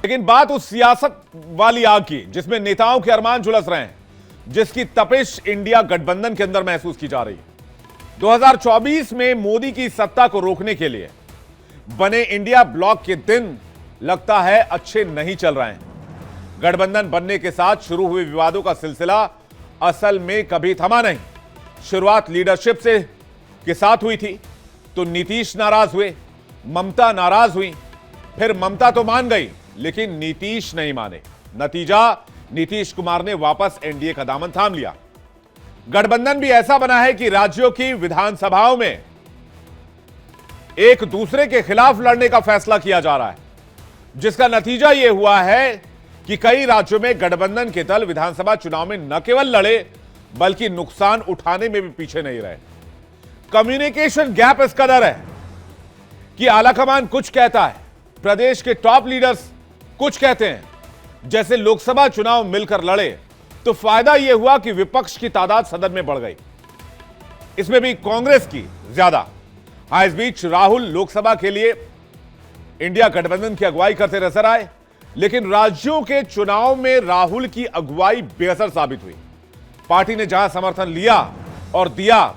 लेकिन बात उस सियासत वाली आग की जिसमें नेताओं के अरमान झुलस रहे हैं, जिसकी तपिश इंडिया गठबंधन के अंदर महसूस की जा रही है। 2024 में मोदी की सत्ता को रोकने के लिए बने इंडिया ब्लॉक के दिन लगता है अच्छे नहीं चल रहे हैं। गठबंधन बनने के साथ शुरू हुए विवादों का सिलसिला असल में कभी थमा नहीं। शुरुआत लीडरशिप के साथ हुई थी, तो नीतीश नाराज हुए, ममता नाराज हुई, फिर ममता तो मान गई लेकिन नीतीश नहीं माने। नतीजा, नीतीश कुमार ने वापस एनडीए का दामन थाम लिया। गठबंधन भी ऐसा बना है कि राज्यों की विधानसभाओं में एक दूसरे के खिलाफ लड़ने का फैसला किया जा रहा है, जिसका नतीजा यह हुआ है कि कई राज्यों में गठबंधन के दल विधानसभा चुनाव में न केवल लड़े बल्कि नुकसान उठाने में भी पीछे नहीं रहे। कम्युनिकेशन गैप इस कदर है कि आलाकमान कुछ कहता है, प्रदेश के टॉप लीडर्स कुछ कहते हैं। जैसे लोकसभा चुनाव मिलकर लड़े तो फायदा यह हुआ कि विपक्ष की तादाद सदन में बढ़ गई, इसमें भी कांग्रेस की ज्यादा। हां, इस बीच राहुल लोकसभा के लिए इंडिया गठबंधन की अगुवाई करते नजर आए, लेकिन राज्यों के चुनाव में राहुल की अगुवाई बेअसर साबित हुई। पार्टी ने जहां समर्थन लिया और दिया,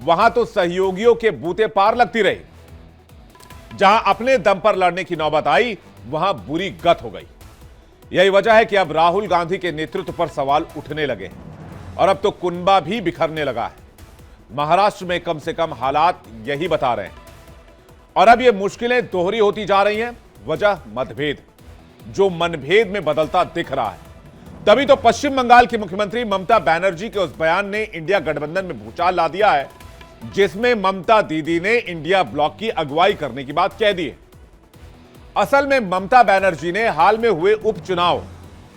वहां तो सहयोगियों के बूते पार लगती रही। जहां अपने दम पर लड़ने की नौबत आई, वहां बुरी गत हो गई। यही वजह है कि अब राहुल गांधी के नेतृत्व पर सवाल उठने लगे हैं और अब तो कुनबा भी बिखरने लगा है। महाराष्ट्र में कम से कम हालात यही बता रहे हैं और अब ये मुश्किलें दोहरी होती जा रही हैं। वजह मतभेद, जो मनभेद में बदलता दिख रहा है। तभी तो पश्चिम बंगाल की मुख्यमंत्री ममता बनर्जी के उस बयान ने इंडिया गठबंधन में भूचाल ला दिया है, जिसमें ममता दीदी ने इंडिया ब्लॉक की अगुवाई करने की बात कह दी है। असल में ममता बनर्जी ने हाल में हुए उपचुनाव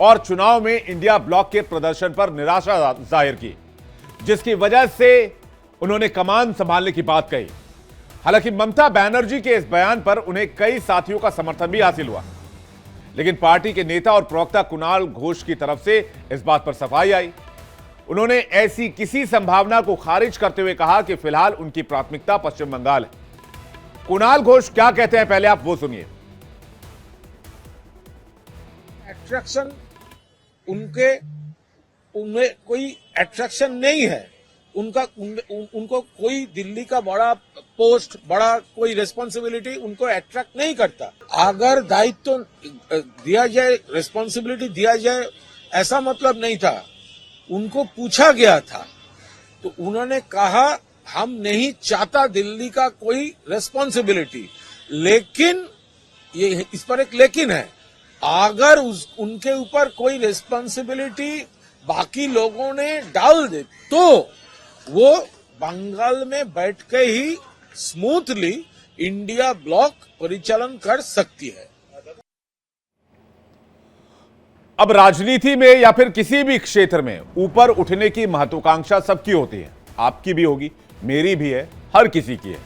और चुनाव में इंडिया ब्लॉक के प्रदर्शन पर निराशा जाहिर की, जिसकी वजह से उन्होंने कमान संभालने की बात कही। हालांकि ममता बनर्जी के इस बयान पर उन्हें कई साथियों का समर्थन भी हासिल हुआ, लेकिन पार्टी के नेता और प्रवक्ता कुणाल घोष की तरफ से इस बात पर सफाई आई। उन्होंने ऐसी किसी संभावना को खारिज करते हुए कहा कि फिलहाल उनकी प्राथमिकता पश्चिम बंगाल है। कुणाल घोष क्या कहते हैं, पहले आप वो सुनिए। अट्रैक्शन उनमें कोई अट्रैक्शन नहीं है। उनको कोई दिल्ली का बड़ा पोस्ट, बड़ा कोई रिस्पांसिबिलिटी उनको अट्रैक्ट नहीं करता। अगर दायित्व दिया जाए, रिस्पांसिबिलिटी दिया जाए, ऐसा मतलब नहीं था। उनको पूछा गया था तो उन्होंने कहा हम नहीं चाहता दिल्ली का कोई रिस्पांसिबिलिटी, लेकिन ये इस पर एक लेकिन है, अगर उनके ऊपर कोई रिस्पांसिबिलिटी बाकी लोगों ने डाल दे तो वो बंगाल में बैठ के ही स्मूथली इंडिया ब्लॉक परिचालन कर सकती है। अब राजनीति में या फिर किसी भी क्षेत्र में ऊपर उठने की महत्वाकांक्षा सबकी होती है, आपकी भी होगी, मेरी भी है, हर किसी की है।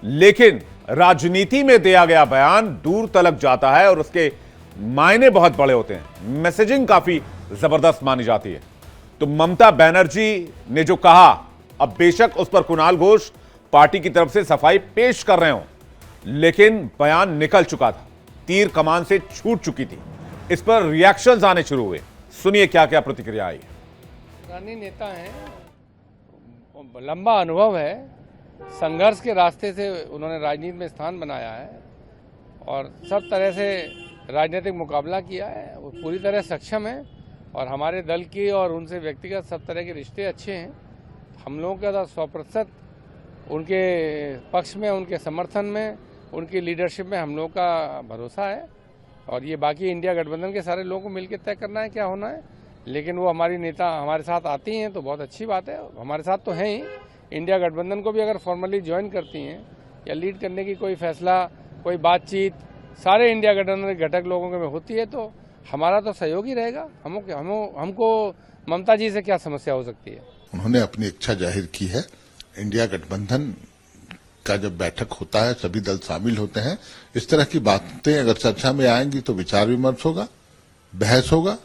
लेकिन राजनीति में दिया गया बयान दूर तलक जाता है और उसके मायने बहुत बड़े होते हैं। मैसेजिंग काफी जबरदस्त मानी जाती है। तो ममता बनर्जी ने जो कहा, अब बेशक उस पर कुणाल घोष पार्टी की तरफ से सफाई पेश कर रहे हो, लेकिन बयान निकल चुका था, तीर कमान से छूट चुकी थी। इस पर रिएक्शंस आने शुरू हुए। सुनिए क्या क्या प्रतिक्रिया आई। पुराने नेता हैं, लंबा अनुभव है, संघर्ष के रास्ते से उन्होंने राजनीति में स्थान बनाया है और सब तरह से राजनीतिक मुकाबला किया है। वो पूरी तरह सक्षम है और हमारे दल की और उनसे व्यक्तिगत सब तरह के रिश्ते अच्छे हैं। हम लोगों का 100% उनके पक्ष में, उनके समर्थन में, उनकी लीडरशिप में हम लोगों का भरोसा है और ये बाकी इंडिया गठबंधन के सारे लोगों को मिलकर तय करना है क्या होना है। लेकिन वो हमारी नेता हमारे साथ आती हैं तो बहुत अच्छी बात है, हमारे साथ तो हैं ही। इंडिया गठबंधन को भी अगर फॉर्मली ज्वाइन करती हैं या लीड करने की कोई फैसला, कोई बातचीत सारे इंडिया गठबंधन के घटक लोगों के में होती है तो हमारा तो सहयोग ही रहेगा। हमको ममता जी से क्या समस्या हो सकती है। उन्होंने अपनी इच्छा जाहिर की है। इंडिया गठबंधन का जब बैठक होता है, सभी दल शामिल होते हैं, इस तरह की बातें अगर चर्चा में आएंगी तो विचार विमर्श होगा, बहस होगा,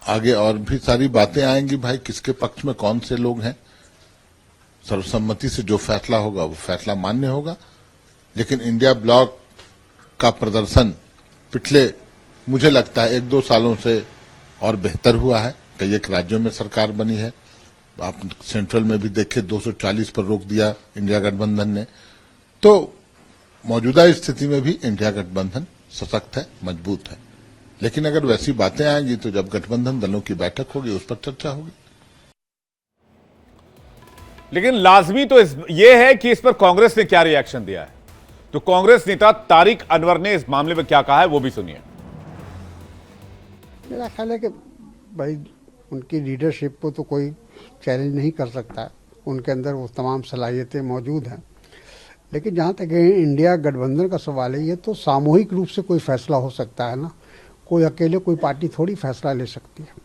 आगे और भी सारी बातें आएंगी। भाई किसके पक्ष में कौन से लोग हैं, सर्वसम्मति से जो फैसला होगा वो फैसला मान्य होगा। लेकिन इंडिया ब्लॉक का प्रदर्शन पिछले मुझे लगता है 1-2 सालों से और बेहतर हुआ है। कई एक राज्यों में सरकार बनी है, आप सेंट्रल में भी देखे 240 पर रोक दिया इंडिया गठबंधन ने। तो मौजूदा स्थिति में भी इंडिया गठबंधन सशक्त है, मजबूत है। लेकिन अगर वैसी बातें आएंगी तो जब गठबंधन दलों की बैठक होगी उस पर चर्चा होगी। लेकिन लाजमी तो ये है कि इस पर कांग्रेस ने क्या रिएक्शन दिया है। तो कांग्रेस नेता तारिक अनवर ने इस मामले में क्या कहा है वो भी सुनिए। मेरा ख्याल है कि भाई उनकी लीडरशिप को तो कोई चैलेंज नहीं कर सकता, उनके अंदर वो तमाम सलाहियतें मौजूद हैं। लेकिन जहाँ तक इंडिया गठबंधन का सवाल है, ये तो सामूहिक रूप से कोई फैसला हो सकता है ना, कोई अकेले कोई पार्टी थोड़ी फैसला ले सकती है।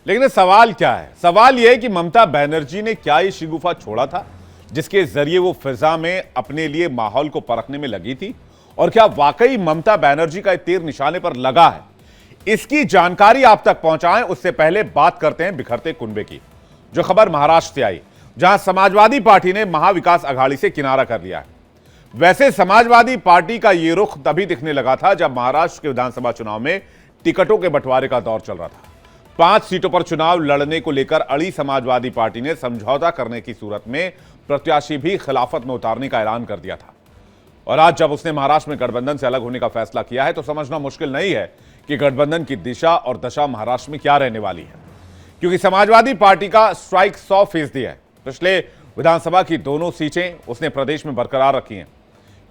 लेकिन सवाल क्या है? सवाल यह है कि ममता बनर्जी ने क्या ये शिगुफा छोड़ा था जिसके जरिए वो फिजा में अपने लिए माहौल को परखने में लगी थी, और क्या वाकई ममता बनर्जी का तीर निशाने पर लगा है? इसकी जानकारी आप तक पहुंचाएं उससे पहले बात करते हैं बिखरते कुनबे की, जो खबर महाराष्ट्र से आई, जहां समाजवादी पार्टी ने महाविकास अघाड़ी से किनारा कर लिया है। वैसे समाजवादी पार्टी का यह रुख तभी दिखने लगा था जब महाराष्ट्र के विधानसभा चुनाव में टिकटों के बंटवारे का दौर चल रहा था। 5 सीटों पर चुनाव लड़ने को लेकर अड़ी समाजवादी पार्टी ने समझौता करने की सूरत में प्रत्याशी भी खिलाफत में उतारने का ऐलान कर दिया था। और आज जब उसने महाराष्ट्र में गठबंधन से अलग होने का फैसला किया है तो समझना मुश्किल नहीं है कि गठबंधन की दिशा और दशा महाराष्ट्र में क्या रहने वाली है, क्योंकि समाजवादी पार्टी का स्ट्राइक 100% है। पिछले विधानसभा की दोनों सीटें उसने प्रदेश में बरकरार रखी हैं।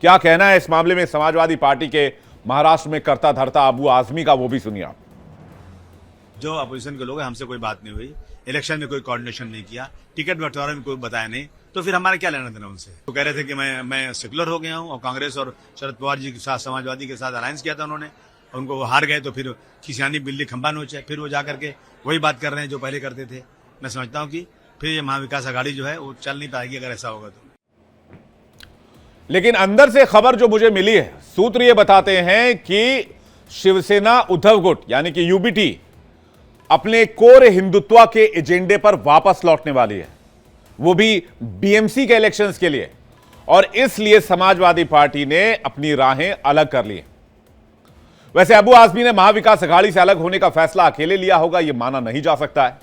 क्या कहना है इस मामले में समाजवादी पार्टी के महाराष्ट्र में करता धरता अबू आजमी का, वो भी सुनिए आप। जो अपोजिशन के लोग हैं, हमसे कोई बात नहीं हुई, इलेक्शन में कोई कोऑर्डिनेशन नहीं किया, टिकट बंटवारे में कोई बताया नहीं, तो फिर हमारा क्या लेना देना उनसे। तो कह रहे थे कि मैं सेकुलर हो गया हूं, और कांग्रेस और शरद पवार जी के साथ समाजवादी के साथ अलायंस किया था उन्होंने, उनको वो हार गए तो फिर खिसियानी बिल्ली खंबा नोचे, फिर वो जाकर के वही बात कर रहे हैं जो पहले करते थे। मैं समझता हूँ कि फिर ये महाविकास अघाड़ी जो है वो चल नहीं पाएगी अगर ऐसा होगा तो। लेकिन अंदर से खबर जो मुझे मिली है, सूत्र ये बताते हैं कि शिवसेना उद्धव गुट यानी कि यूबीटी अपने कोर हिंदुत्व के एजेंडे पर वापस लौटने वाली है, वो भी बीएमसी के इलेक्शंस के लिए, और इसलिए समाजवादी पार्टी ने अपनी राहें अलग कर ली। वैसे अबू आजमी ने महाविकास अघाड़ी से अलग होने का फैसला अकेले लिया होगा, यह माना नहीं जा सकता है।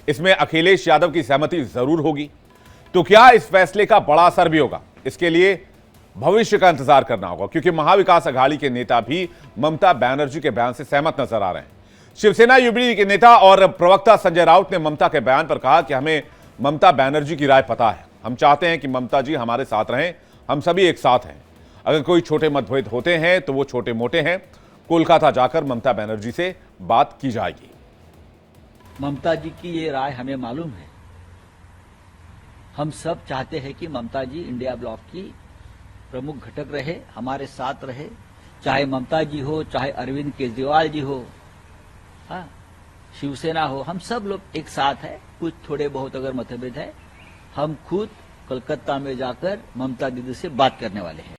इसमें अखिलेश यादव की सहमति जरूर होगी। तो क्या इस फैसले का बड़ा असर भी होगा? इसके लिए भविष्य का इंतजार करना होगा, क्योंकि महाविकास अघाड़ी के नेता भी ममता बनर्जी के बयान से सहमत नजर आ रहे हैं। शिवसेना यूबीटी के नेता और प्रवक्ता संजय राउत ने ममता के बयान पर कहा कि हमें ममता बनर्जी की राय पता है, हम चाहते हैं कि ममता जी हमारे साथ रहें, हम सभी एक साथ हैं। अगर कोई छोटे मतभेद होते हैं तो वो छोटे मोटे हैं, कोलकाता जाकर ममता बनर्जी से बात की जाएगी। ममता जी की ये राय हमें मालूम है। हम सब चाहते हैं कि ममता जी इंडिया ब्लॉक की प्रमुख घटक रहे, हमारे साथ रहे, चाहे ममता जी हो, चाहे अरविंद केजरीवाल जी हो, हाँ, शिवसेना हो, हम सब लोग एक साथ है। कुछ थोड़े बहुत अगर मतभेद है, हम खुद कोलकाता में जाकर ममता दीदी से बात करने वाले हैं।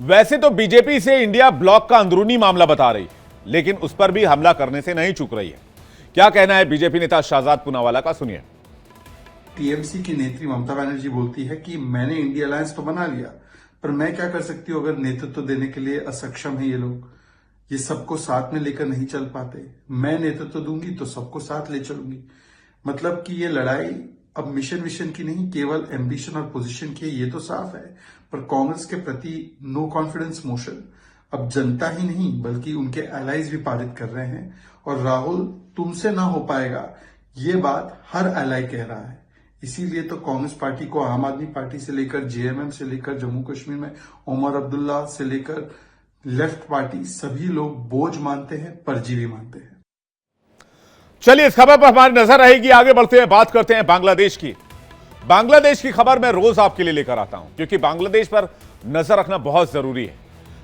वैसे तो बीजेपी से इंडिया ब्लॉक का अंदरूनी मामला बता रही है, लेकिन उस पर भी हमला करने से नहीं चूक रही है। क्या कहना है बीजेपी नेता शाहजाद पूनावाला का, सुनिए। टीएमसी की नेत्री ममता बनर्जी बोलती है कि मैंने इंडिया अलायंस तो बना लिया, पर मैं क्या कर सकती हूं अगर नेतृत्व देने के लिए असक्षम है ये लोग, ये सबको साथ में लेकर नहीं चल पाते। मैं नेतृत्व दूंगी तो सबको साथ ले चलूंगी। मतलब कि ये लड़ाई अब मिशन की नहीं, केवल एम्बिशन और पोजीशन की है, ये तो साफ है। पर कांग्रेस के प्रति नो कॉन्फिडेंस मोशन अब जनता ही नहीं बल्कि उनके एलाइज भी पारित कर रहे हैं, और राहुल तुमसे ना हो पाएगा ये बात हर एलाई कह रहा है। इसीलिए तो कांग्रेस पार्टी को आम आदमी पार्टी से लेकर जेएमएम से लेकर जम्मू कश्मीर में उमर अब्दुल्ला से लेकर लेफ्ट पार्टी सभी लोग बोझ मानते हैं, परजीवी मानते हैं। चलिए इस खबर पर हमारी नजर रहेगी। आगे बढ़ते हैं, बात करते हैं बांग्लादेश की। बांग्लादेश की खबर मैं रोज आपके लिए लेकर आता हूं, क्योंकि बांग्लादेश पर नजर रखना बहुत जरूरी है।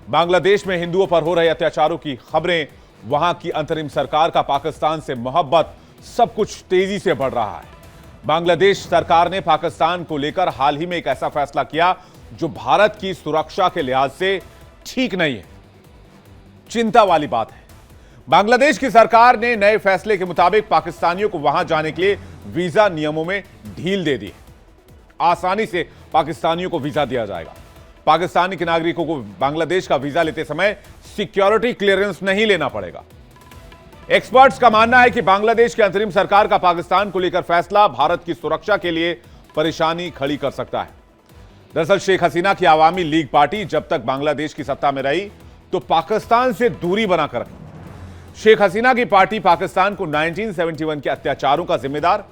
बांग्लादेश में हिंदुओं पर हो रहे अत्याचारों की खबरें, वहां की अंतरिम सरकार का पाकिस्तान से मोहब्बत, सब कुछ तेजी से बढ़ रहा है। बांग्लादेश सरकार ने पाकिस्तान को लेकर हाल ही में एक ऐसा फैसला किया जो भारत की सुरक्षा के लिहाज से ठीक नहीं है, चिंता वाली बात है। बांग्लादेश की सरकार ने नए फैसले के मुताबिक पाकिस्तानियों को वहां जाने के लिए वीजा नियमों में ढील दे दी है। आसानी से पाकिस्तानियों को वीजा दिया जाएगा। पाकिस्तानी के नागरिकों को बांग्लादेश का वीजा लेते समय सिक्योरिटी क्लियरेंस नहीं लेना पड़ेगा। एक्सपर्ट्स का मानना है कि बांग्लादेश की अंतरिम सरकार का पाकिस्तान को लेकर फैसला भारत की सुरक्षा के लिए परेशानी खड़ी कर सकता है। दरअसल शेख हसीना की आवामी लीग पार्टी जब तक बांग्लादेश की सत्ता में रही तो पाकिस्तान से दूरी बनाकर रखी। शेख हसीना की पार्टी पाकिस्तान को 1971 के अत्याचारों का जिम्मेदार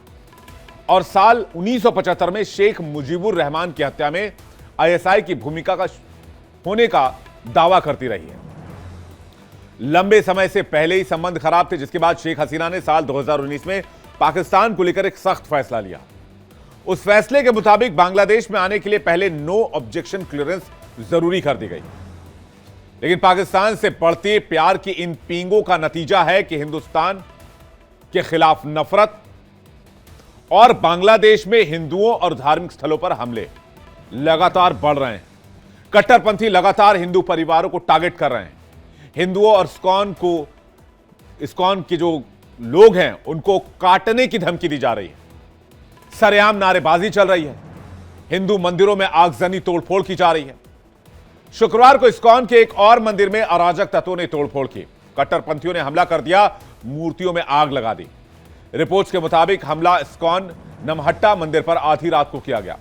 और साल 1975 में शेख मुजीबुर रहमान की हत्या में आईएसआई की भूमिका का होने का दावा करती रही है। लंबे समय से पहले ही संबंध खराब थे, जिसके बाद शेख हसीना ने साल 2019 में पाकिस्तान को लेकर एक सख्त फैसला लिया। उस फैसले के मुताबिक बांग्लादेश में आने के लिए पहले नो ऑब्जेक्शन क्लियरेंस जरूरी कर दी गई। लेकिन पाकिस्तान से बढ़ते प्यार की इन पींगों का नतीजा है कि हिंदुस्तान के खिलाफ नफरत और बांग्लादेश में हिंदुओं और धार्मिक स्थलों पर हमले लगातार बढ़ रहे हैं। कट्टरपंथी लगातार हिंदू परिवारों को टारगेट कर रहे हैं। हिंदुओं और इस्कॉन के जो लोग हैं उनको काटने की धमकी दी जा रही है। सरेआम नारेबाजी चल रही है। हिंदू मंदिरों में आगजनी तोड़फोड़ की जा रही है। शुक्रवार को इस्कॉन के एक और मंदिर में अराजक तत्वों ने तोड़फोड़ की। कट्टरपंथियों ने हमला कर दिया, मूर्तियों में आग लगा दी। रिपोर्ट्स के मुताबिक हमला इस्कॉन नमहट्टा मंदिर पर आधी रात को किया गया।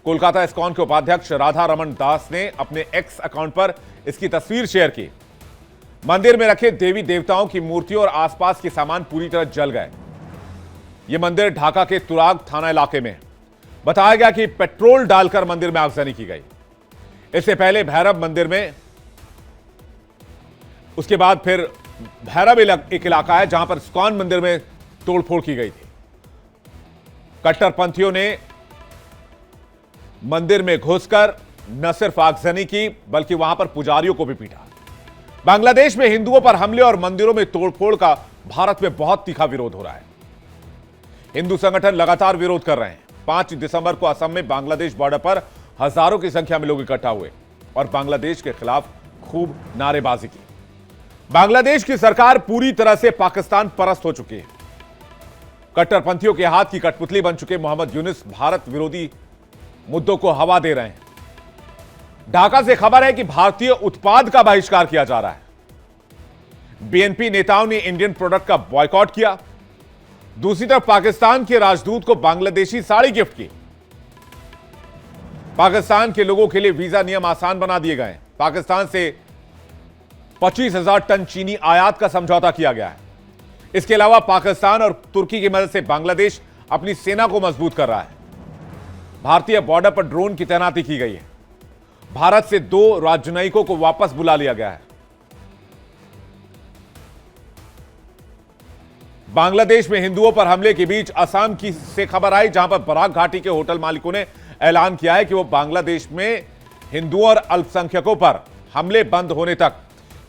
कोलकाता इस्कॉन के उपाध्यक्ष राधा रमन दास ने अपने एक्स अकाउंट पर इसकी तस्वीर शेयर की। मंदिर में रखे देवी देवताओं की मूर्तियों और आसपास के सामान पूरी तरह जल गए। यह मंदिर ढाका के तुराग थाना इलाके में। बताया गया कि पेट्रोल डालकर मंदिर में आगजनी की गई। इससे पहले भैरव मंदिर में, उसके बाद फिर भैरव एक इलाका है जहां पर इस्कॉन मंदिर में तोड़फोड़ की गई थी। कट्टरपंथियों ने मंदिर में घुसकर न सिर्फ आगजनी की बल्कि वहां पर पुजारियों को भी पीटा। बांग्लादेश में हिंदुओं पर हमले और मंदिरों में तोड़फोड़ का भारत में बहुत तीखा विरोध हो रहा है। हिंदू संगठन लगातार विरोध कर रहे हैं। 5 दिसंबर को असम में बांग्लादेश बॉर्डर पर हजारों की संख्या में लोग इकट्ठा हुए और बांग्लादेश के खिलाफ खूब नारेबाजी की। बांग्लादेश की सरकार पूरी तरह से पाकिस्तान परस्त हो चुकी है। कट्टरपंथियों के हाथ की कठपुतली बन चुके मोहम्मद यूनुस भारत विरोधी मुद्दों को हवा दे रहे हैं। ढाका से खबर है कि भारतीय उत्पाद का बहिष्कार किया जा रहा है। बीएनपी नेताओं ने इंडियन प्रोडक्ट का बॉयकॉट किया। दूसरी तरफ पाकिस्तान के राजदूत को बांग्लादेशी साड़ी गिफ्ट की। पाकिस्तान के लोगों के लिए वीजा नियम आसान बना दिए गए हैं। पाकिस्तान से 25,000 टन चीनी आयात का समझौता किया गया है। इसके अलावा पाकिस्तान और तुर्की की मदद से बांग्लादेश अपनी सेना को मजबूत कर रहा है। भारतीय बॉर्डर पर ड्रोन की तैनाती की गई है। भारत से 2 राजनयिकों को वापस बुला लिया गया है। बांग्लादेश में हिंदुओं पर हमले के बीच असम की से खबर आई, जहां पर बराक घाटी के होटल मालिकों ने ऐलान किया है कि वो बांग्लादेश में हिंदुओं और अल्पसंख्यकों पर हमले बंद होने तक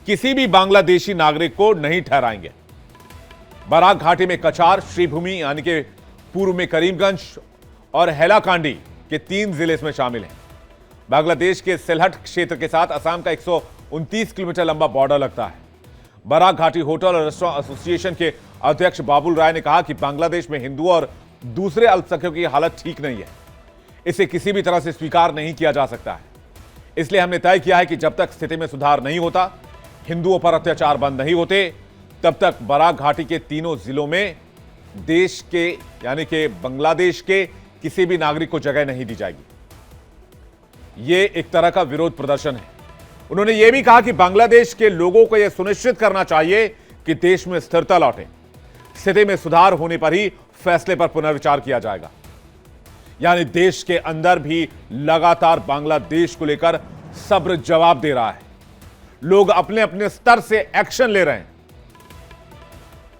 किसी भी बांग्लादेशी नागरिक को नहीं ठहराएंगे। बराक घाटी में कचार, श्रीभूमि यानी कि पूर्व में करीमगंज और हैलाकांडी के 3 जिले इसमें शामिल हैं। बांग्लादेश के सिलहट क्षेत्र के साथ असम का 129 किलोमीटर लंबा बॉर्डर लगता है। बराक घाटी होटल और रेस्टोरेंट एसोसिएशन के अध्यक्ष बाबुल राय ने कहा कि बांग्लादेश में हिंदुओं और दूसरे अल्पसंख्यकों की हालत ठीक नहीं है। इसे किसी भी तरह से स्वीकार नहीं किया जा सकता है। इसलिए हमने तय किया है कि जब तक स्थिति में सुधार नहीं होता, हिंदुओं पर अत्याचार बंद नहीं होते, तब तक बराक घाटी के तीनों जिलों में देश के यानी कि बांग्लादेश के किसी भी नागरिक को जगह नहीं दी जाएगी। यह एक तरह का विरोध प्रदर्शन है। उन्होंने यह भी कहा कि बांग्लादेश के लोगों को यह सुनिश्चित करना चाहिए कि देश में स्थिरता लौटे। स्थिति में सुधार होने पर ही फैसले पर पुनर्विचार किया जाएगा। यानी देश के अंदर भी लगातार बांग्लादेश को लेकर सब्र जवाब दे रहा है। लोग अपने अपने स्तर से एक्शन ले रहे हैं,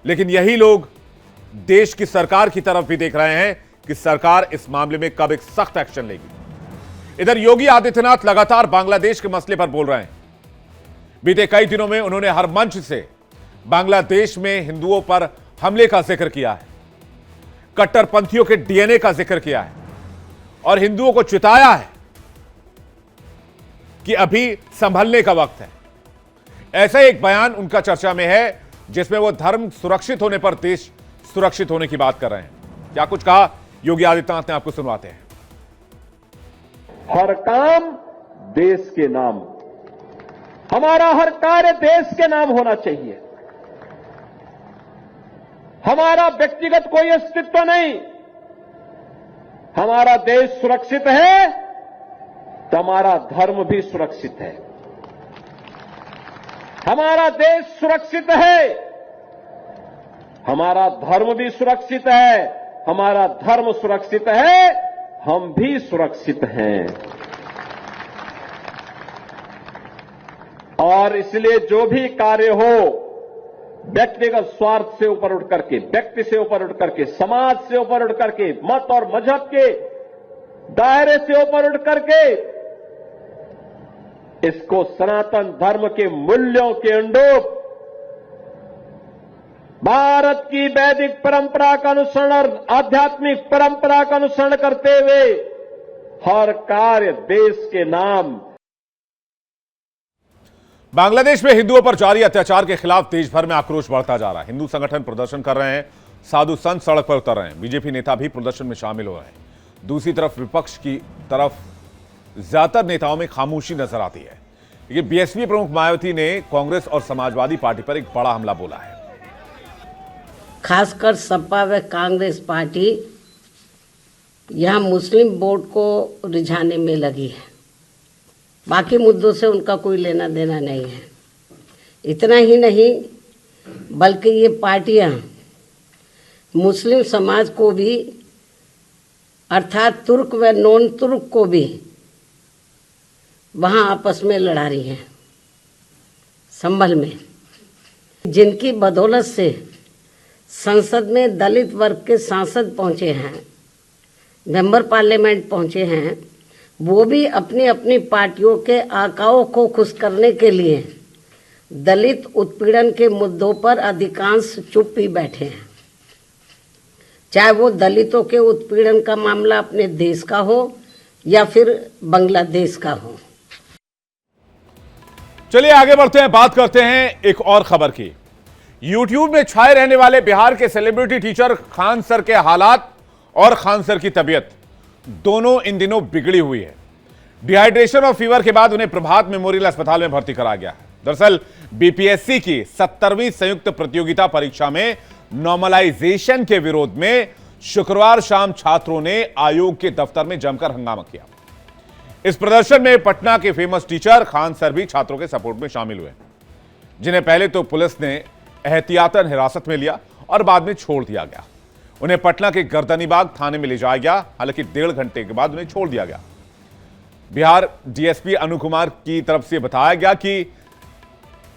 लेकिन यही लोग देश की सरकार की तरफ भी देख रहे हैं कि सरकार इस मामले में कब एक सख्त एक्शन लेगी। इधर योगी आदित्यनाथ लगातार बांग्लादेश के मसले पर बोल रहे हैं। बीते कई दिनों में उन्होंने हर मंच से बांग्लादेश में हिंदुओं पर हमले का जिक्र किया है, कट्टरपंथियों के डीएनए का जिक्र किया है और हिंदुओं को चिताया है कि अभी संभलने का वक्त है। ऐसा एक बयान उनका चर्चा में है जिसमें वो धर्म सुरक्षित होने पर देश सुरक्षित होने की बात कर रहे हैं। क्या कुछ कहा योगी आदित्यनाथ ने, आपको सुनवाते हैं। हर काम देश के नाम, हमारा हर कार्य देश के नाम होना चाहिए। हमारा व्यक्तिगत कोई अस्तित्व नहीं। हमारा देश सुरक्षित है तो हमारा धर्म भी सुरक्षित है। हमारा देश सुरक्षित है, हमारा धर्म भी सुरक्षित है। हमारा धर्म सुरक्षित है, हम भी सुरक्षित हैं। और इसलिए जो भी कार्य हो, व्यक्तिगत स्वार्थ से ऊपर उठ करके, व्यक्ति से ऊपर उठ करके, समाज से ऊपर उठ करके, मत और मजहब के दायरे से ऊपर उठ करके इसको सनातन धर्म के मूल्यों के अनुरूप भारत की वैदिक परंपरा का अनुसरण और आध्यात्मिक परंपरा का अनुसरण करते हुए हर कार्य देश के नाम। बांग्लादेश में हिंदुओं पर जारी अत्याचार के खिलाफ देश भर में आक्रोश बढ़ता जा रहा है। हिंदू संगठन प्रदर्शन कर रहे हैं, साधु संत सड़क पर उतर रहे हैं, बीजेपी नेता भी प्रदर्शन में शामिल हो रहे हैं। दूसरी तरफ विपक्ष की तरफ ज्यादातर नेताओं में खामोशी नजर आती है। लेकिन बीएसपी प्रमुख मायावती ने कांग्रेस और समाजवादी पार्टी पर एक बड़ा हमला बोला है। खासकर सपा व कांग्रेस पार्टी यहां मुस्लिम वोट को रिझाने में लगी है। बाकी मुद्दों से उनका कोई लेना देना नहीं है। इतना ही नहीं बल्कि ये पार्टियां मुस्लिम समाज को भी अर्थात तुर्क व नॉन तुर्क को भी वहाँ आपस में लड़ा रही हैं संभल में, जिनकी बदौलत से संसद में दलित वर्ग के सांसद पहुँचे हैं, मेंबर पार्लियामेंट पहुँचे हैं, वो भी अपनी अपनी पार्टियों के आकाओं को खुश करने के लिए दलित उत्पीड़न के मुद्दों पर अधिकांश चुप ही बैठे हैं। चाहे वो दलितों के उत्पीड़न का मामला अपने देश का हो या फिर बांग्लादेश का हो। चलिए आगे बढ़ते हैं, बात करते हैं एक और खबर की। यूट्यूब में छाए रहने वाले बिहार के सेलिब्रिटी टीचर खान सर के हालात और खान सर की तबीयत दोनों इन दिनों बिगड़ी हुई है। डिहाइड्रेशन और फीवर के बाद उन्हें प्रभात मेमोरियल अस्पताल में भर्ती कराया गया है। दरअसल बीपीएससी की 70वीं संयुक्त प्रतियोगिता परीक्षा में नॉर्मलाइजेशन के विरोध में शुक्रवार शाम छात्रों ने आयोग के दफ्तर में जमकर हंगामा किया। इस प्रदर्शन में पटना के फेमस टीचर खान सर भी छात्रों के सपोर्ट में शामिल हुए, जिन्हें पहले तो पुलिस ने एहतियातन हिरासत में लिया और बाद में छोड़ दिया गया। उन्हें पटना के गर्दनीबाग थाने में ले जाया गया, हालांकि 1.5 घंटे के बाद उन्हें छोड़ दिया गया। बिहार डीएसपी अनु कुमार की तरफ से बताया गया कि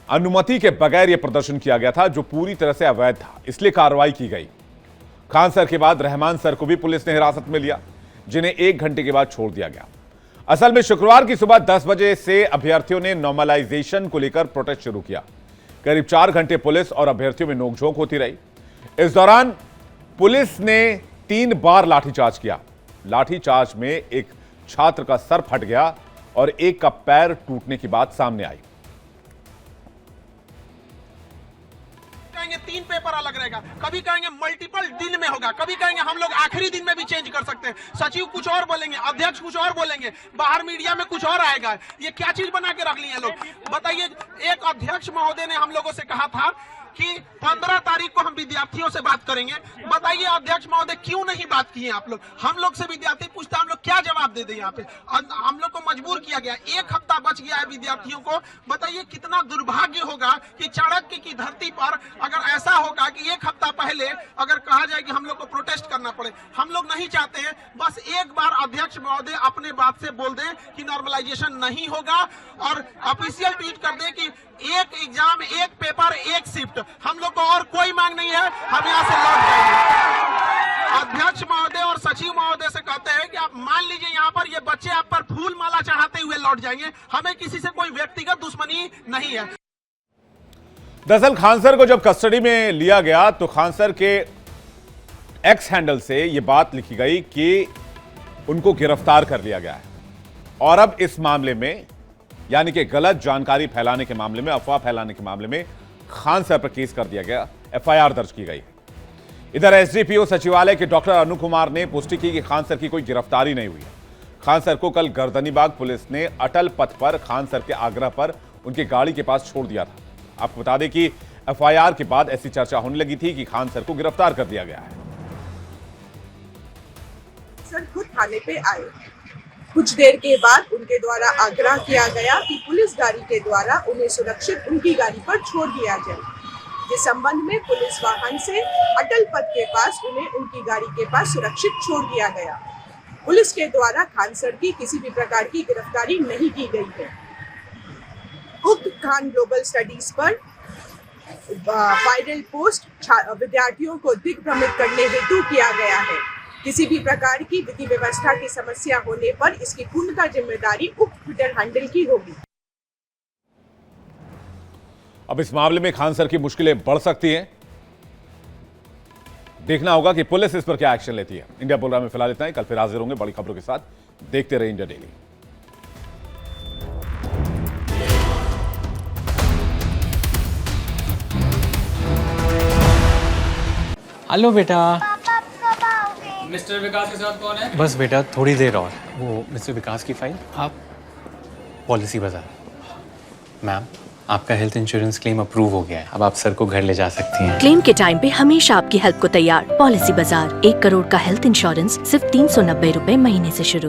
अनुमति के बगैर यह प्रदर्शन किया गया था, जो पूरी तरह से अवैध था, इसलिए कार्रवाई की गई। खान सर के बाद रहमान सर को भी पुलिस ने हिरासत में लिया, जिन्हें 1 घंटे के बाद छोड़ दिया गया। असल में शुक्रवार की सुबह 10 बजे से अभ्यर्थियों ने नॉर्मलाइजेशन को लेकर प्रोटेस्ट शुरू किया। करीब 4 घंटे पुलिस और अभ्यर्थियों में नोकझोंक होती रही। इस दौरान पुलिस ने 3 बार लाठीचार्ज किया। लाठीचार्ज में एक छात्र का सर फट गया और एक का पैर टूटने की बात सामने आई। कहेंगे 3 पेपर अलग रहेगा, कभी कहेंगे मल्टीपल दिन में होगा, कभी कहेंगे हम लोग आखिरी दिन में भी चेंज कर सकते हैं। सचिव कुछ और बोलेंगे, अध्यक्ष कुछ और बोलेंगे, बाहर मीडिया में कुछ और आएगा। ये क्या चीज बना के रख लिए लोग, बताइए। एक अध्यक्ष महोदय ने हम लोगों से कहा था कि 15 तारीख को हम विद्यार्थियों से बात करेंगे। बताइए अध्यक्ष महोदय क्यों नहीं बात किए आप लोग? हम लोग से विद्यार्थी पूछता, हम लोग क्या जवाब दे दें यहाँ पे? हम लोग को मजबूर किया गया, 1 हफ्ता बच गया है विद्यार्थियों को। बताइए कितना दुर्भाग्य होगा कि चाणक्य की धरती पर अगर ऐसा होगा कि 1 हफ्ता पहले अगर कहा जाए कि हम लोग को प्रोटेस्ट करना पड़े। हम लोग नहीं चाहते हैं, बस एक बार अध्यक्ष महोदय अपने बात से बोल दें कि नॉर्मलाइजेशन नहीं होगा और ऑफिशियल ट्वीट कर दें कि 1 एग्जाम 1 पेपर 1 शिफ्ट। हम लोग को और कोई मांग नहीं है, हम यहाँ से लौट जाएंगे। अध्यक्ष महोदय और सचिव महोदय से कहते हैं कि आप मान लीजिए यहाँ पर ये बच्चे आप पर फूल माला चढ़ाते हुए लौट जाएंगे। हमें किसी से कोई व्यक्तिगत दुश्मनी नहीं है। दरअसल खान सर को जब कस्टडी में लिया गया तो खान सर के एक्स हैंडल से यह बात लिखी गई कि उनको गिरफ्तार कर लिया गया है और अब इस मामले में, यानी कि गलत जानकारी फैलाने के मामले में, अफवाह फैलाने के मामले में खान सर पर केस कर दिया गया, एफआईआर दर्ज की गई। इधर एसडीपीओ सचिवालय के डॉक्टर अनु कुमार ने पुष्टि की कि खान सर की कोई गिरफ्तारी नहीं हुई है। खान सर को कल गर्दनीबाग पुलिस ने अटल पथ पर खान सर के आग्रह पर उनकी गाड़ी के पास छोड़ दिया था। आपको बता दें कि एफआईआर के बाद ऐसी चर्चा होने लगी थी कि खान सर को गिरफ्तार कर दिया गया है। सर खुद थाने पे आए, कुछ देर के बाद उनके द्वारा आग्रह किया गया कि पुलिस गाड़ी के द्वारा उन्हें सुरक्षित उनकी गाड़ी पर छोड़ दिया जाए, जिस संबंध में पुलिस वाहन से अटल पथ के पास उन्हें उनकी गाड़ी के पास सुरक्षित छोड़ दिया गया। पुलिस के द्वारा खान सर की किसी भी प्रकार की गिरफ्तारी नहीं की गई है। उक्त खान ग्लोबल स्टडीज पर वायरल पोस्ट विद्यार्थियों को दिग्भ्रमित करने हेतु किया गया है। किसी भी प्रकार की विधि व्यवस्था की समस्या होने पर इसकी पूर्णतः जिम्मेदारी उक्त ट्विटर हैंडल की होगी। अब इस मामले में खान सर की मुश्किलें बढ़ सकती हैं। देखना होगा कि पुलिस इस पर क्या एक्शन लेती है। इंडिया बुलेटिन में फिलहाल इतना ही। कल फिर हाजिर होंगे बड़ी खबरों के साथ। देखते रहिए इंडिया डेली। हेलो बेटा। मिस्टर विकास के साथ कौन है? बस बेटा थोड़ी देर और। वो मिस्टर विकास की फाइल आप पॉलिसी बाजार। मैम आपका हेल्थ इंश्योरेंस क्लेम अप्रूव हो गया है। अब आप सर को घर ले जा सकती हैं। क्लेम के टाइम पे हमेशा आपकी हेल्प को तैयार। पॉलिसी बाजार 1 करोड़ का हेल्थ इंश्योरेंस सिर्फ 390 रुपए महीने से शुरू।